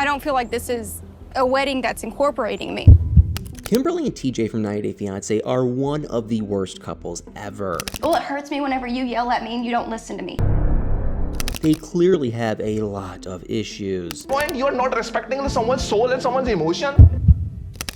I don't feel like this is a wedding that's incorporating me. Kimberly and TJ from 90 Day Fiance are one of the worst couples ever. Well, it hurts me whenever you yell at me and you don't listen to me. They clearly have a lot of issues. Point, you are not respecting someone's soul and someone's emotion.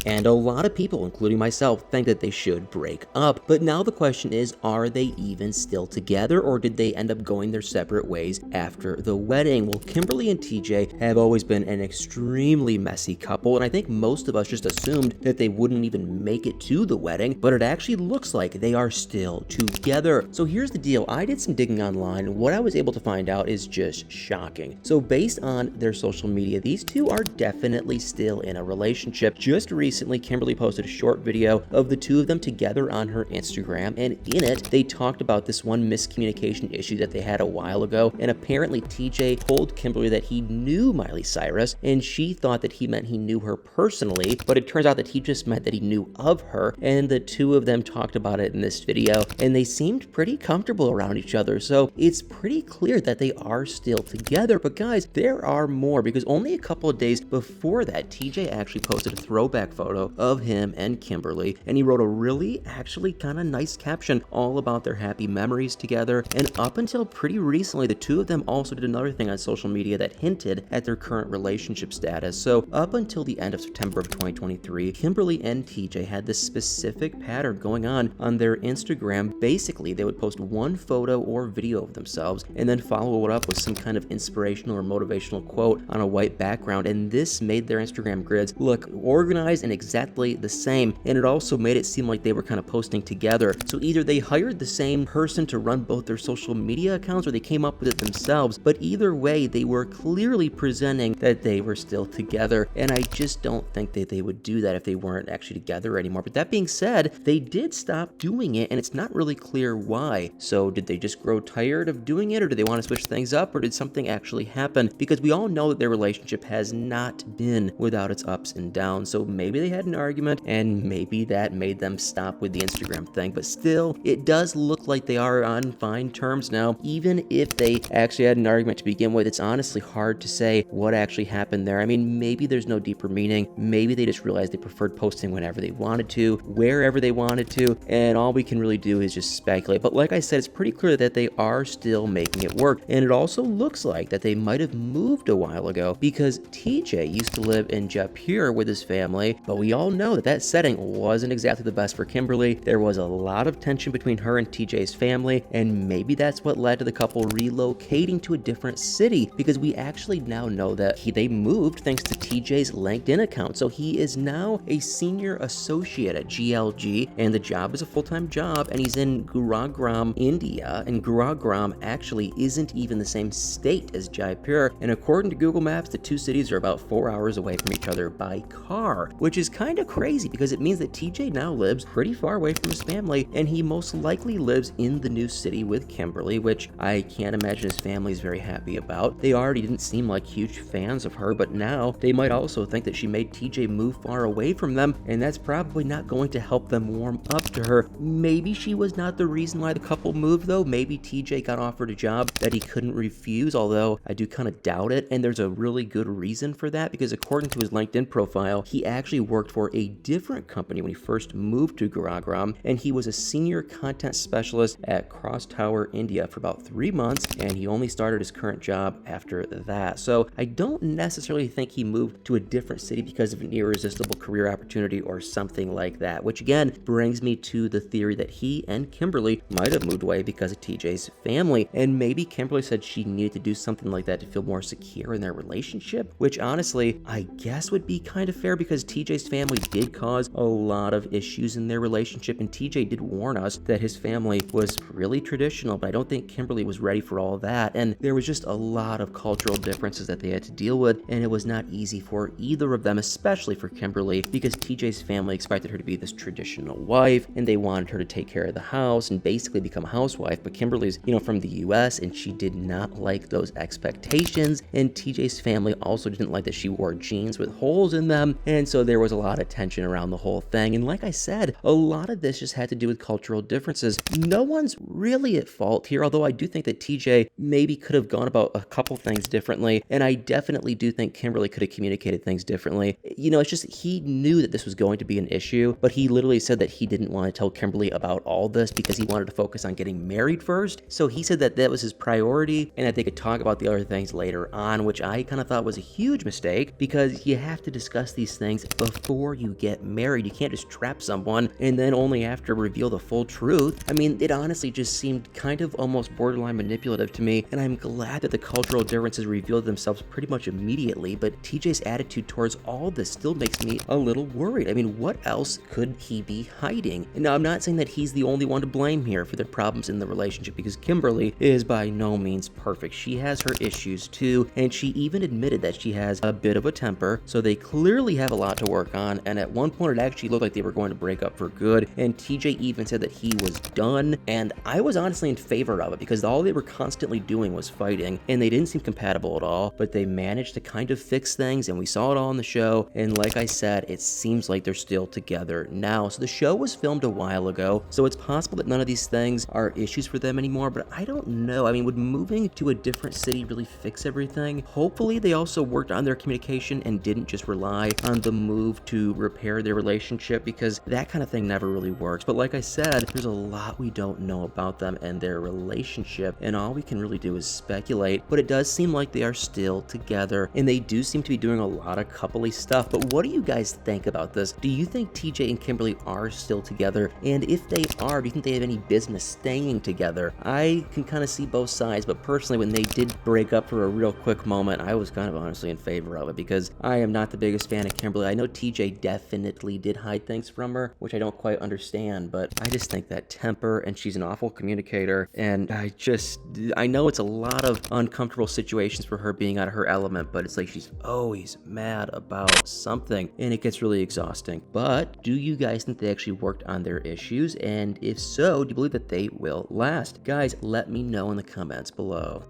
And a lot of people, including myself, think that they should break up. But now the question is, are they even still together, or did they end up going their separate ways after the wedding? Well, Kimberly and TJ have always been an extremely messy couple, and I think most of us just assumed that they wouldn't even make it to the wedding, but it actually looks like they are still together. So here's the deal. I did some digging online, and what I was able to find out is just shocking. So based on their social media, these two are definitely still in a relationship. Just recently, Kimberly posted a short video of the two of them together on her Instagram, and in it, they talked about this one miscommunication issue that they had a while ago, and apparently TJ told Kimberly that he knew Miley Cyrus, and she thought that he meant he knew her personally, but it turns out that he just meant that he knew of her, and the two of them talked about it in this video, and they seemed pretty comfortable around each other, so it's pretty clear that they are still together. But guys, there are more, because only a couple of days before that, TJ actually posted a throwback photo of him and Kimberly, and he wrote a really actually kind of nice caption all about their happy memories together. And up until pretty recently, the two of them also did another thing on social media that hinted at their current relationship status. So up until the end of September of 2023, Kimberly and TJ had this specific pattern going on their Instagram. Basically, they would post one photo or video of themselves and then follow it up with some kind of inspirational or motivational quote on a white background, and this made their Instagram grids look organized and exactly the same, and it also made it seem like they were kind of posting together. So either they hired the same person to run both their social media accounts, or they came up with it themselves, but either way, they were clearly presenting that they were still together, and I just don't think that they would do that if they weren't actually together anymore. But that being said, they did stop doing it, and it's not really clear why. So did they just grow tired of doing it, or do they want to switch things up, or did something actually happen? Because we all know that their relationship has not been without its ups and downs, so maybe they had an argument, and maybe that made them stop with the Instagram thing. But still, it does look like they are on fine terms now. Even if they actually had an argument to begin with, it's honestly hard to say what actually happened there. I mean, maybe there's no deeper meaning. Maybe they just realized they preferred posting whenever they wanted to, wherever they wanted to, and all we can really do is just speculate. But like I said, it's pretty clear that they are still making it work, and it also looks like that they might have moved a while ago, because TJ used to live in Jaipur with his family, but we all know that setting wasn't exactly the best for Kimberly. There was a lot of tension between her and TJ's family, and maybe that's what led to the couple relocating to a different city, because we actually now know that they moved thanks to TJ's LinkedIn account. So he is now a senior associate at GLG, and the job is a full-time job, and he's in Gurugram, India, and Gurugram actually isn't even the same state as Jaipur, and according to Google Maps, the two cities are about 4 hours away from each other by car, which is kind of crazy because it means that TJ now lives pretty far away from his family, and he most likely lives in the new city with Kimberly, which I can't imagine his family is very happy about. They already didn't seem like huge fans of her, but now they might also think that she made TJ move far away from them, and that's probably not going to help them warm up to her. Maybe she was not the reason why the couple moved, though. Maybe TJ got offered a job that he couldn't refuse, although I do kind of doubt it, and there's a really good reason for that, because according to his LinkedIn profile, he actually worked for a different company when he first moved to Gurugram, and he was a senior content specialist at Cross Tower, India for about 3 months, and he only started his current job after that. So I don't necessarily think he moved to a different city because of an irresistible career opportunity or something like that, which again brings me to the theory that he and Kimberly might have moved away because of TJ's family, and maybe Kimberly said she needed to do something like that to feel more secure in their relationship, which honestly I guess would be kind of fair, because TJ's family did cause a lot of issues in their relationship, and TJ did warn us that his family was really traditional, but I don't think Kimberly was ready for all that, and there was just a lot of cultural differences that they had to deal with, and it was not easy for either of them, especially for Kimberly, because TJ's family expected her to be this traditional wife, and they wanted her to take care of the house and basically become a housewife, but Kimberly's, from the US, and she did not like those expectations, and TJ's family also didn't like that she wore jeans with holes in them, and so there was a lot of tension around the whole thing. And like I said, a lot of this just had to do with cultural differences. No one's really at fault here, although I do think that TJ maybe could have gone about a couple things differently. And I definitely do think Kimberly could have communicated things differently. You know, it's just he knew that this was going to be an issue, but he literally said that he didn't want to tell Kimberly about all this because he wanted to focus on getting married first. So he said that that was his priority and that they could talk about the other things later on, which I kind of thought was a huge mistake because you have to discuss these things before you get married. You can't just trap someone and then only after reveal the full truth. I mean, it honestly just seemed kind of almost borderline manipulative to me, and I'm glad that the cultural differences revealed themselves pretty much immediately, but TJ's attitude towards all this still makes me a little worried. I mean, what else could he be hiding? And now, I'm not saying that he's the only one to blame here for the problems in the relationship, because Kimberly is by no means perfect. She has her issues too, and she even admitted that she has a bit of a temper, so they clearly have a lot to work on, and at one point it actually looked like they were going to break up for good, and TJ even said that he was done, and I was honestly in favor of it because all they were constantly doing was fighting, and they didn't seem compatible at all, but they managed to kind of fix things, and we saw it all on the show, and like I said, it seems like they're still together now. So the show was filmed a while ago, so it's possible that none of these things are issues for them anymore, but I don't know. I mean, would moving to a different city really fix everything? Hopefully they also worked on their communication and didn't just rely on the move to repair their relationship, because that kind of thing never really works. But like I said, there's a lot we don't know about them and their relationship, and all we can really do is speculate, but it does seem like they are still together, and they do seem to be doing a lot of coupley stuff. But what do you guys think about this? Do you think TJ and Kimberly are still together? And if they are, do you think they have any business staying together? I can kind of see both sides, but personally, when they did break up for a real quick moment, I was kind of honestly in favor of it, because I am not the biggest fan of Kimberly. I know TJ definitely did hide things from her, which I don't quite understand, but I just think that temper, and she's an awful communicator, and I know it's a lot of uncomfortable situations for her being out of her element, but it's like she's always mad about something, and it gets really exhausting. But do you guys think they actually worked on their issues? And if so, do you believe that they will last? Guys, let me know in the comments below.